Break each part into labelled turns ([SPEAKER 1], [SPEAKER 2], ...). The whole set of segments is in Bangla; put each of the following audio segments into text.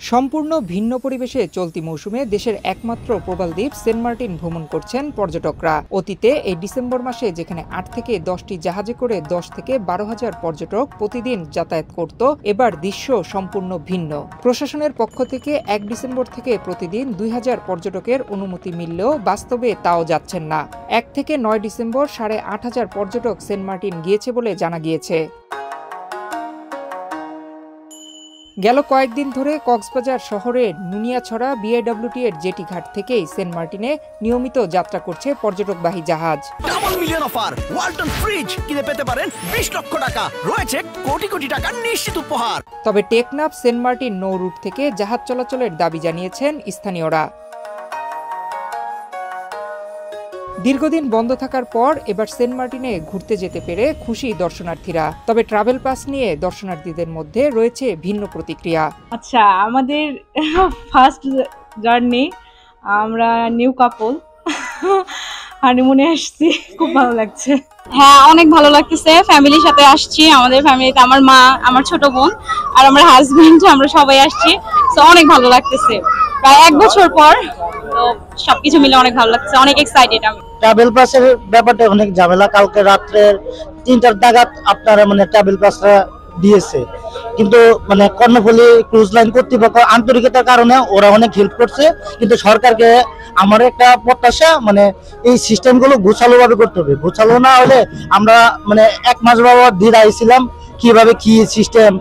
[SPEAKER 1] সম্পূর্ণ ভিন্ন পরিবেশে চলতি মৌসুমে দেশের একমাত্র প্রবাল দ্বীপ সেন্ট মার্টিন ভ্রমণ করছেন পর্যটকরা। অতীতে এই ডিসেম্বর মাসে যেখানে ৮ থেকে ১০টি জাহাজে করে ১০ থেকে ১২,০০০ পর্যটক প্রতিদিন যাতায়াত করত, এবার দৃশ্য সম্পূর্ণ ভিন্ন। প্রশাসনের পক্ষ থেকে ১ ডিসেম্বর থেকে প্রতিদিন ২,০০০ পর্যটকের অনুমতি মিললেও বাস্তবে তাও যাচ্ছেন না। ১ থেকে ৯ ডিসেম্বর ৮,৫০০ পর্যটক সেন্ট মার্টিন গিয়েছে বলে জানা গিয়েছে। গেল কয়েকদিন ধরে কক্সবাজার শহরের নুনিয়াছড়া বিআইডব্লিউটি এর জেটি ঘাট থেকেই সেন্ট মার্টিনে নিয়মিত যাত্রা করছে পর্যটকবাহী জাহাজ।
[SPEAKER 2] Double million offer, Walton fridge কিনে পেতে পারেন ২০ লক্ষ টাকা, রয়েছে কোটি কোটি টাকার নিশ্চিত উপহার।
[SPEAKER 1] তবে টেকনাফ সেন্ট মার্টিন নৌ রুট থেকে জাহাজ চলাচলের দাবি জানিয়েছেন স্থানীয়রা। দীর্ঘদিন বন্ধ থাকার পর এবার সেন্ট মার্টিনে ঘুরতে যেতে পেরে খুশি দর্শনার্থীরা। তবে ট্রাভেল পাস নিয়ে দর্শনার্থীদের মধ্যে রয়েছে ভিন্ন প্রতিক্রিয়া।
[SPEAKER 3] আচ্ছা, আমাদের ফার্স্ট জার্নি, আমরা নিউ কাপল হানিমুনে আসছি, খুব ভালো লাগছে।
[SPEAKER 4] হ্যাঁ, অনেক ভালো লাগতেছে। ফ্যামিলির সাথে আসছি, আমাদের ফ্যামিলিতে আমার মা, আমার ছোট বোন আর আমার হাজবেন্ড, আমরা সবাই আসছি। তো অনেক ভালো লাগতেছে, প্রায় ১ বছর পর। তো সবকিছু মিলে অনেক ভালো লাগছে, অনেক এক্সাইটেড আমি।
[SPEAKER 5] ট্রাভেল পাসের ব্যাপারটা অনেক ঝামেলা। কালকে রাত্রে ৩টার নাগাদ আপনারা ট্রাভেল পাসটা দিয়েছে, কিন্তু কর্ণফুলী ক্রুজ লাইন কর্তৃপক্ষ আন্তরিকতার কারণে ওরা অনেক হেল্প করছে। কিন্তু সরকারকে আমার একটা প্রত্যাশা, এই সিস্টেমগুলো গোছালো ভাবে করতে হবে। গোছালো না হলে আমরা ১ মাস বাবা ধীরে আইছিলাম, কিভাবে কি সিস্টেম,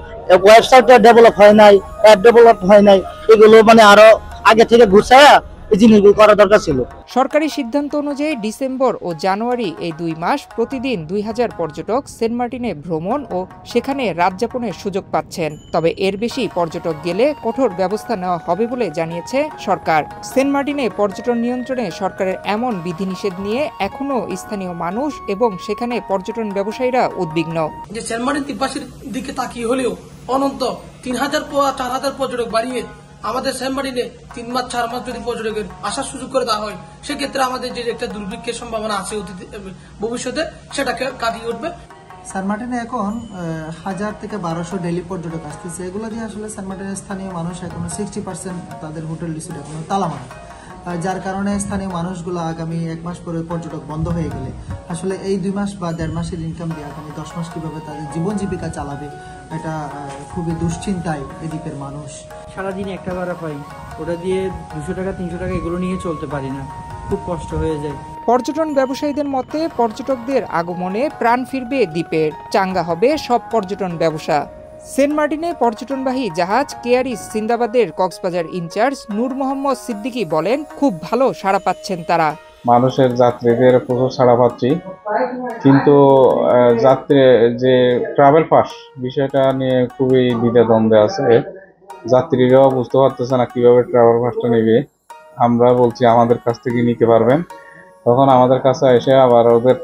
[SPEAKER 5] ওয়েবসাইটটা ডেভেলপ হয় নাই, অ্যাপ ডেভেলপ হয় নাই, এগুলো আরো আগে থেকে গুছায়া করা দরকার ছিল।
[SPEAKER 1] সরকারি সিদ্ধান্ত অনুযায়ী ডিসেম্বর ও জানুয়ারি এই ২ মাস প্রতিদিন ২,০০০ পর্যটক সেন্ট মার্টিনে ভ্রমণ ও সেখানে রাত যাপনের সুযোগ পাচ্ছেন। তবে এর বেশি পর্যটক গেলে কঠোর ব্যবস্থা নেওয়া হবে বলে জানিয়েছে সরকার। সেন্ট মার্টিনে পর্যটন নিয়ন্ত্রণে সরকারের এমন বিধিনিষেধ নিয়ে এখনো স্থানীয় মানুষ এবং সেখানে পর্যটন ব্যবসায়ীরা উদ্বিগ্ন।
[SPEAKER 6] যে সেন্ট মার্টিন দ্বীপবাসীর দিকে তাকিয়ে হলেও অনন্ত ৩,০০০-৪,০০০ পর্যটক বাড়িয়ে আমাদের সেন্ট মার্টিনে ৩ মাস ৪ মাস যদি পর্যটকের আসার সুযোগ করে দেওয়া হয়, সেক্ষেত্রে আমাদের যে একটা দুর্ভিক্ষের সম্ভাবনা আছে ভবিষ্যতে, সেটাকে কাটিয়ে উঠবে।
[SPEAKER 7] সেন্ট মার্টিনে এখন ১,০০০ থেকে ১,২০০ ডেইলি পর্যটক আসতেছে। এগুলো দিয়ে আসলে সেন্ট মার্টিনের স্থানীয় মানুষ এখনো 60% তাদের হোটেল রিসোর্ট এখনো তালা মারা, যার কারণে স্থানীয় মানুষগুলো আগামী ১ মাস পরে পর্যটক বন্ধ হয়ে গেলে আসলে এই ২ মাস বা ১.৫ মাসের ইনকাম দিয়ে আগামী ১০ মাস কিভাবে তাদের জীবন জীবিকা চালাবে, এটা খুবই দুশ্চিন্তায় এই দ্বীপের মানুষ।
[SPEAKER 8] সারাদিন একটা ভাড়া পাই, ওটা দিয়ে ২০০ টাকা ৩০০ টাকা এগুলো নিয়ে চলতে পারি না, খুব কষ্ট হয়ে যায়।
[SPEAKER 1] পর্যটন ব্যবসায়ীদের মতে পর্যটকদের আগমনে প্রাণ ফিরবে দ্বীপের, চাঙ্গা হবে সব পর্যটন ব্যবসা। সেন্ট মার্টিনে পর্যটনবাহী জাহাজ কেয়ারিস সিন্দাবাদের কক্সবাজার ইনচার্জ নূর মোহাম্মদ সিদ্দিকী বলেন, খুব ভালো সাড়া পাচ্ছেন তারা।
[SPEAKER 9] মানুষের যাত্রীদের প্রচুর সাড়া পাচ্ছি, কিন্তু যাত্রী যে ট্রাভেল পাস বিষয়টা নিয়ে খুবই দ্বিধাদ্বন্দ্বে আছে। যাত্রীরাও বুঝতে পারতেছে না কিভাবে ট্রাভেল পাসটা নেবে। আমরা বলছি আমাদের কাছ থেকে নিতে পারবেন, তখন আমাদের কাছে এসে আবার ওদের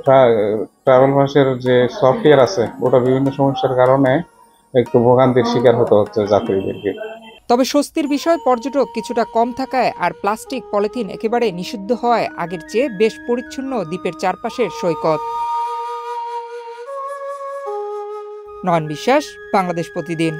[SPEAKER 9] ট্রাভেল পাসের যে সফটওয়্যার আছে ওটা বিভিন্ন সমস্যার কারণে একটু ভোগান্তির শিকার হতে হচ্ছে যাত্রীদেরকে।
[SPEAKER 1] তবে স্বস্তির বিষয়, পর্যটক কিছুটা কম থাকায় আর প্লাস্টিক পলিথিন একেবারে নিষিদ্ধ হওয়ায় আগের চেয়ে বেশ পরিচ্ছন্ন দ্বীপের চারপাশের সৈকত। নয়ন বিশ্বাস, বাংলাদেশ প্রতিদিন।